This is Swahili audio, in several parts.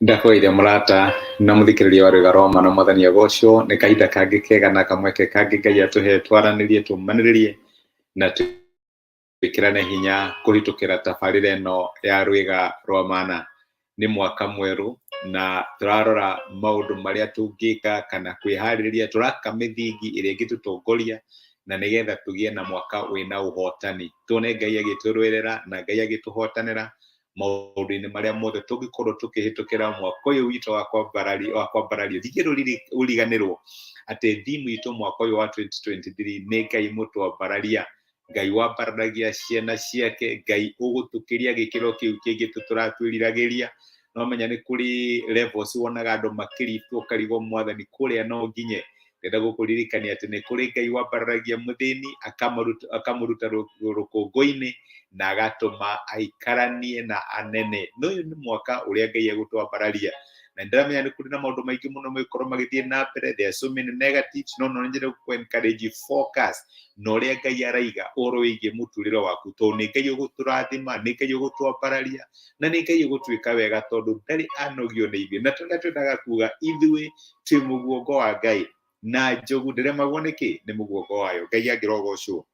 Ndakwĩire mũrata na mũthikĩrĩria wa Rwĩga Roma na mwathani agocwo nĩ kahinda kangĩ kega na kamweke kangĩ Ngai atũhe twaranĩrie tũmanĩrĩrie na twĩkĩrane hinya kũhĩtũkĩra tabarĩra ĩno ya Rwĩga Roma. Nĩ mwaka mwerũ na tũrarora maũndũ marĩa tũngĩka kana kwĩharĩrĩria, tũraka mĩthingi ĩrĩa ĩngĩtũtongoria na nĩgetha tũgĩe na mwaka wĩna ũhotani. Tuone Ngai agĩtũrũĩrĩra na Ngai agĩtũhotanĩra maũndũ-inĩ marĩa mothe tũngĩkorwo tũkĩhĩtũkĩra mwaka ũyũ witũ wa kwambarario. Thigĩ ũriganĩrwo atĩ thimu itũ mwaka ũyũ wa 2023 nĩ Ngai mũtwambararia, Ngai wambararagia ciana ciake, Ngai ũgũtũkĩria gĩkĩro kĩu kĩngĩ tũratwĩriragĩria. No menya nĩ kũrĩ levels wonaga andũ makĩribwo ũkarigwo mwathani kũrĩa no nginye. Ndenda gũkũririkania atĩ nĩ kũrĩ Ngai wambararagia mũthĩni akamũruta rũkũngũ-inĩ na agatũma aikaranie na anene. Ũyũ nĩ mwaka ũrĩa Ngai egũtwambararia na ndĩramenya nĩ kũrĩ na maũndũ maingĩ mũno megũkorwo magĩthiĩ na mbere. There are so many negatives, no njĩra encourage focus na ũrĩa Ngai araiga ũhoro wĩgiĩ mũtũrĩre waku, tondũ nĩ Ngai ũgũtũrathima, nĩ Ngai ũgũtwambararia na nĩ Ngai ũgũtwĩka wega, tondũ ndarĩ anogio nĩ ithuĩ. Na tũrĩa twendaga kuga ithuĩ twĩ mũguongo wa Ngai na njogu ndĩremagwo nĩkĩ? Nĩ mũguongo wayo. Ngai angĩrogocwo.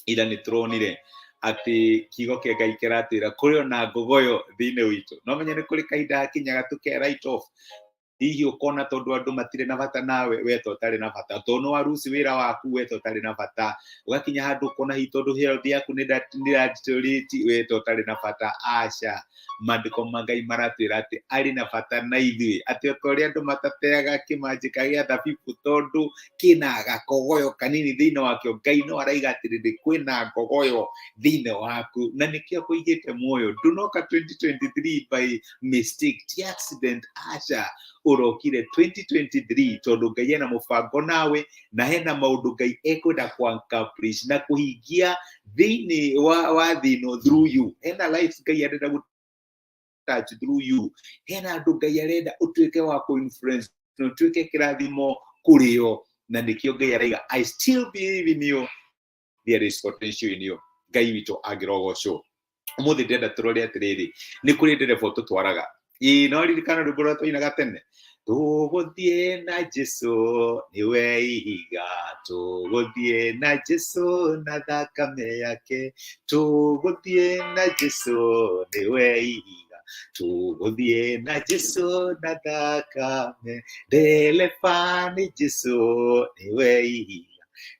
Ira nĩ tũronire atĩ kiugo kĩa Ngai kĩratwĩra kũrĩ ona ngogoyo thĩinĩ witũ. No menya nĩ kũrĩ kahinda gakinyaga tũke write off. Hihi ũkona tondũ andũ matirĩ na bata nawe, we to ũtarĩ na bata, tondũ nĩ waruci wĩra waku, we to ũtarĩ na bata. Ũgakinya handũ ũkona hihi tondũ health yaku nĩ deteriorate, we to ũtarĩ na bata. Aca, maandĩko ma Ngai maratwĩra atĩ arĩ na bata na ithuĩ, atĩ o ta ũrĩa andũ matateaga kĩmanjĩka gĩa thabibũ tondũ kĩna gakogoyo kanini thĩinĩ wakĩo, Ngai no araiga atĩrĩrĩ kwĩna ngogoyo thĩinĩ waku, na nĩkĩo kũigĩte muoyo. Ndũnoka 2023 by mistake, ti accident. Aca, ũrokire 2023 tondũ Ngai ena mũbango nawe na hena maũndũ Ngai ekwenda accomplish na kũhingia thĩinĩ wa thĩ ĩno through you. Hena lives Ngai arenda touch through you. Hena andũ Ngai arenda ũtuĩke wa influence na ũtuĩke kĩrathimo kũrĩ o, na nĩkĩo Ngai araiga I still believe in you, there is potential in you. Ngai witũ angĩrogocwo. Ũmũthĩ ndĩrenda tũrore atĩrĩrĩ, nĩ kũrĩ ndereba ũtũtwaraga. No ririkana rwĩmbo rũrĩa twainaga tene, tũgũthiĩ na Jesũ nĩwe ihiga, tũgũthiĩ na Jesũ na thakame yake, tũgũthiĩ na Jesũ nĩwe ihiga, tũgũthiĩ na Jesũ na thakame. Ndereba nĩ Jesũ nĩwe ihiga,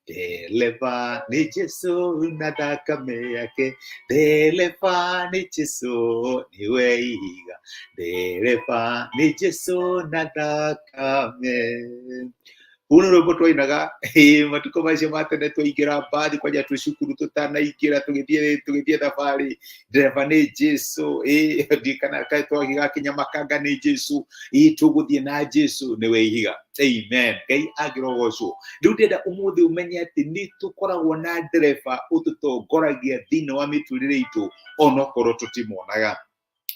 ndereba nĩ Jesũ na thakame yake, ndereba nĩ Jesũ nĩwe ihiga, ndereba nĩ Jesũ na thakame. Huu nĩ rwĩmbo twainaga matukũ macio ma tene twaingĩra mbathi kwanja twĩ cukuru tũtanaingĩra tũgĩthiĩ thabarĩ, ndereba nĩ Jesũ, kana twakinya Makanga nĩ Jesũ, tũgũthiĩ na Jesũ nĩwe ihiga. Amen. Ngai angĩrogocwo. Rĩu ndĩrenda ũmũthĩ ũmenye atĩ nĩ tũkoragwo na ndereba ũtũtongoragia thĩinĩ wa mĩtũrĩre itũ onokorwo tũtimonaga.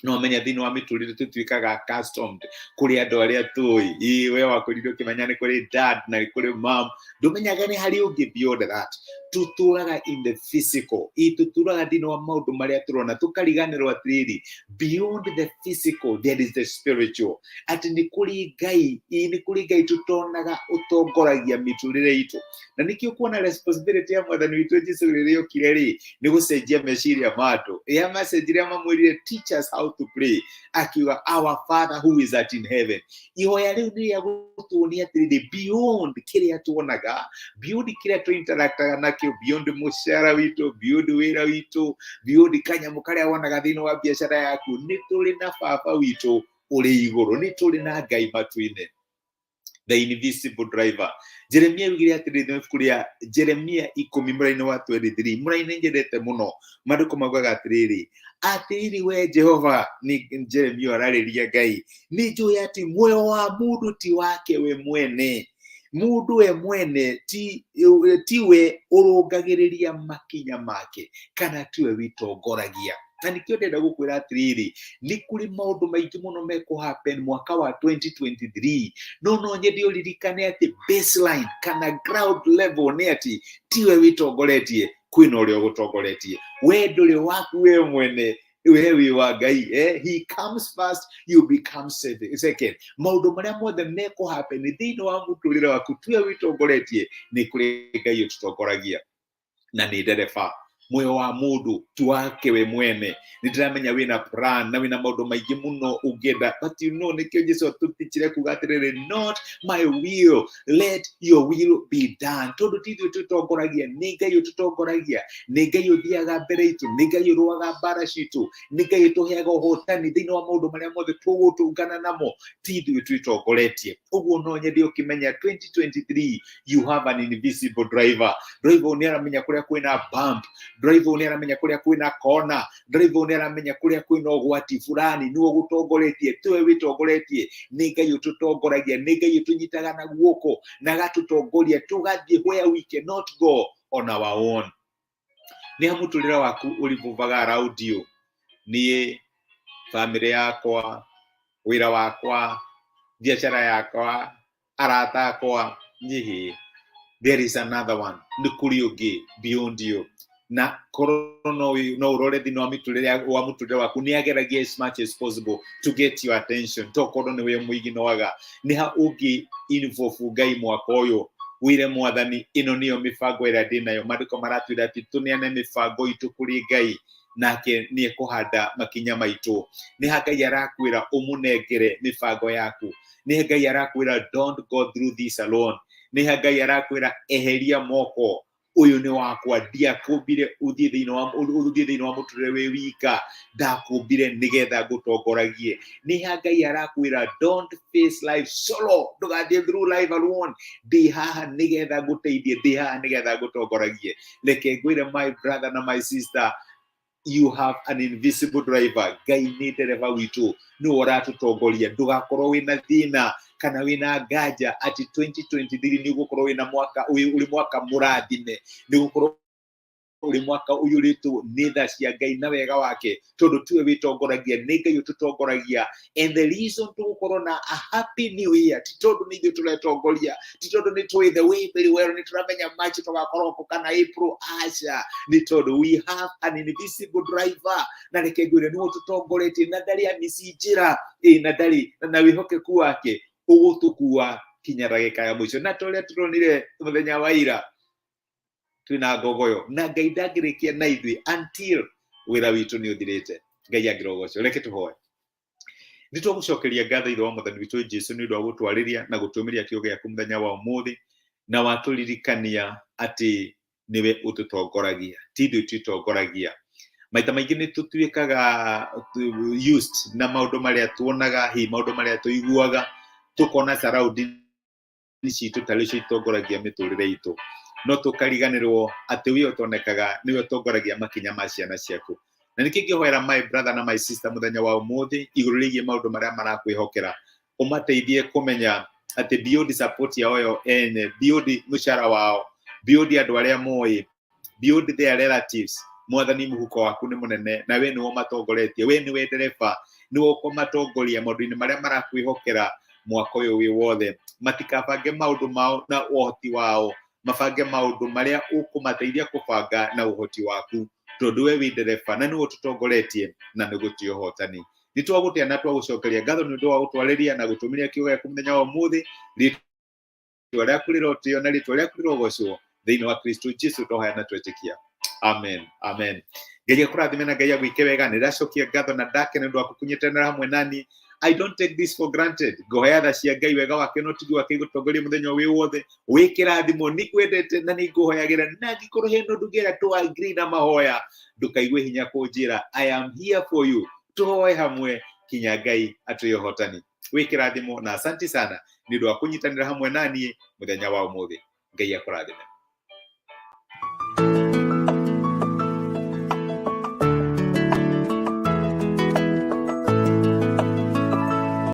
No menya thĩinĩ wa mĩtũrĩre tũtuĩkaga accustomed kũrĩ andũ arĩa tũĩ. We wakũrire ũkĩmenya nĩ kũrĩ dad na nĩ kũrĩ mom. Ndũmenyaga nĩ harĩ ũngĩ beyond that. Tũtũraga in the physical. Tũtũraga thĩinĩ wa maũndũ marĩa tũrona, tũkariganĩrwo atĩrĩrĩ, beyond the physical there is the spiritual. Atĩ nĩ kũrĩ Ngai tũtonaga ũtongoragia mĩtũrĩre itũ. Na nĩkĩo kuona responsibility ya mwathani witũ Jesũ rĩrĩa okire rĩ, nĩ gũcenjia meciria ma andũ. Macenjirie mamwĩrire teach us how to pray. Akiuga our Father who is at in heaven. Ihoya rĩu nĩ rĩa gũtuonia atĩrĩrĩ beyond kĩrĩa tuonaga, beyond kĩrĩa tũinteractaga nakĩo, beyond mũcara witũ, beyond wĩra witũ, beyond kanyamũ karĩa wonaga thĩinĩ wa biacara yaku, nĩ tũrĩ na baba witũ ũrĩ igũrũ, nĩ tũrĩ na Ngai matu-inĩ, the invisible driver. Jeremia oigire atĩrĩrĩ ibuku rĩa Jeremia 10 mũraini wa 23, mũraini nyendete mũno, maandĩko maugaga atĩrĩrĩ we Jehova, nĩ Jeremia ararĩria Ngai, nĩ njũĩ atĩ muoyo wa mũndũ ti wake we mwene, mũndũ we mwene ti we ũrũngagĩrĩria makinya make, kana tiwe witongoragia. Na nĩkĩo ndĩrenda gũkwĩra atĩrĩrĩ, nĩ kũrĩ maũndũ maingĩ mũno mekũhappen mwaka wa 2023, no nyende ũririkane atĩ baseline kana ground level nĩ atĩ tiwe witongoretie, kwĩna ũrĩa ũgũtongoretie. We ndũrĩ waku we mwene, wewe wa Ngai, he comes first, you become second. Maundu maria mothe meko happen thĩinĩ wa mũtũrĩre waku tuwe witongoretie nĩ kũrĩ Ngai ũtũtongoragia na nĩ ndereba. Muoyo wa mundu tuwake we mwene. Nitiramenya wina plan na wina maundu maingi muno ungenda, but you know nikio Jesu atutichire kuga atiriri, not my will, let your will be done. Tondu tithio tutongoragia, ni Ngai ututongoragia, ni Ngai uthiaga mbere itu, ni Ngai uruaga mbara citu, ni Ngai utuheaga uhotani thiini wa maundu maria mothe tugutungana namo, tithio tutongoretie. Uguo no nyende ukimenya 2023 you have an invisible driver. Driver ni aramenya kuria kwina bump, driver ni aramenya kuria kwina kona, driver ni aramenya kuria kwina ugwati fulani, ni ugutongoretie, tuwe witongoretie, ni Ngai ututongoragia, ni Ngai utunyitaga na guoko na gatutongoria tugathie where we cannot go on our own. Ni mũtũrĩre waku ũrĩmũvaga around you, ni family yakwa, wĩra wakwa, biashara yakwa, arata akwa, nyihi. There is another one, ni kũrĩ ũngĩ beyond you. Na korwo no urore thĩinĩ wa mũtũrĩre waku ni ageragia as much as possible to get your attention. Tokorwo ni we mũiginoaga ni ha ũngĩ involve Ngai mwaka ũyũ wire mwathani, ĩno nĩyo mĩbango ĩrĩa ndĩnayo. Maandĩko maratwĩra atĩ tũneane mĩbango itũ kũrĩ Ngai, nake ni ekuhanda makinya maitũ. Ni ha Ngai arakwĩra ũmũnengere mĩbango yaku. Ni ha Ngai arakwĩra don't go through this alone. Ni ha Ngai arakwĩra eheria moko, uyu ni wakwa, ndiakũmbire uthie thĩinĩ wa mũtũrĩre wĩ wika, ndakũmbire nigetha ngũtongoragie. Ni ha Ngai arakwĩra don't face life solo, ndũgathiĩ through life alone, ndi haha nigetha ngũteithie, ndi haha nigetha ngũtongoragie. Reke ngwĩre my brother na my sister, you have an invisible driver. Ngai nĩ ndereba witũ, nĩwe ũratũtongoria. Ndũgakorwo wĩna thĩna kana wĩna nganja ati 2023 nĩ ũgũkorwo wĩna mwaka ũrĩ mwaka mũrathime, nĩ ũgũkorwo ũrĩ mwaka ũiyũrĩtwo nĩ tha cia Ngai na wega wake, tondũ tiwe wĩtongoragia, nĩ Ngai ũtũtongoragia. And the reason tũgũkorwo na a happy new year ti tondũ nĩ ithuĩ tũretongoria, ti tondũ nĩ tũĩ the way very well, nĩ tũramenya March tũgakorwo kana April, aca, nĩ tondũ we have an invisible driver. Na reke ngwĩre nĩ ũtũtongoretie na ndarĩ amici njĩra, na ndarĩ na wĩhokeku wake ũgũtũkua kinya ndagĩka ya mũico. Na tũrĩa tũronire mũthenya wa ira twina ngogoyo, na Ngai ndangĩrĩkia na ithuĩ until wĩra witũ nĩ ũthirĩte. Ngai angĩrogocwo. Reke tũhoe. Nĩ tũgũcokeria ngatho ithe wa Mwathani witũ Jesu nĩ ũndũ wa gũtwarĩria na gũtũmĩria kiugo gĩaku mũthenya wa ũmũthĩ, na watũririkania atĩ nĩwe ũtũtongoragia, ti ithuĩ twĩtongoragia. Maita maingĩ nĩ tũtuĩkaga used na maũndũ marĩa tuonaga, hi maũndũ marĩa tũiguaga, tukona surrounding citũ tarĩ cio itongoragia mĩtũrĩre itũ, no tũkariganĩrwo atĩ we ũtonekaga nĩwe ũtongoragia makinya ma ciana ciaku. Na nĩkĩ ngĩhoera my brother na my sister mũthenya wa ũmũthĩ igũrũ rĩgiĩ maũndũ marĩa marakwĩhokera, ũmateithie kũmenya atĩ beyond support yao yo ene, beyond mũcara wao, beyond andũ arĩa moĩ, beyond their relatives, Mwathani mũhuko waku nĩ mũnene, na we nĩwe ũmatongoretie. We nĩwe ndereba, nĩwe ũkũmatongoria maũndũ-inĩ marĩa marakwĩhokera mwaka ũyũ wĩ wothe. Matikabange maũndũ mao na ũhoti wao, mabange maũndũ marĩa ũkũmateithia kũbanga na ũhoti waku, tondũ we wĩ ndereba na nĩwe ũtũtongoretie na nĩ gũtũhe ũhotani. Nĩ twagũtĩa na twagũcokeria ngatho nĩ ũndũ wa gũtwarĩria na gũtũmĩria kiugo gĩaku mũthenya wa ũmũthĩ. Rĩĩtwa rĩaku rĩrotĩo na rĩĩtwa rĩaku rĩrogocwo thĩinĩ wa Kristo Jesu tũhoya na twetĩkia. Amen. Amen. Ngai akũrathime na Ngai agwĩke wega. Nĩ ndacokia ngatho na ndakena nĩ ũndũ wa kũnyitanĩra hamwe nani. I don't take this for granted. Ngoya tha cia Ngai wega wake no tigi wake gũtongoria mũthenya wĩ wothe. Wĩ kĩrathimo nĩ kwendete na nĩ ngũhoyagĩra, na angĩkorwo he ũndũ ũngĩenda tũ agree na mahoya, ndũkaigue hinya kũnjĩra. I am here for you. Tũhoe hamwe kinya Ngai atũhe ũhotani. Wĩ kĩrathimo na asante sana nĩ ũndũ wa kũnyitanĩra hamwe nani mũthenya wa ũmũthĩ. Ngai akũrathime.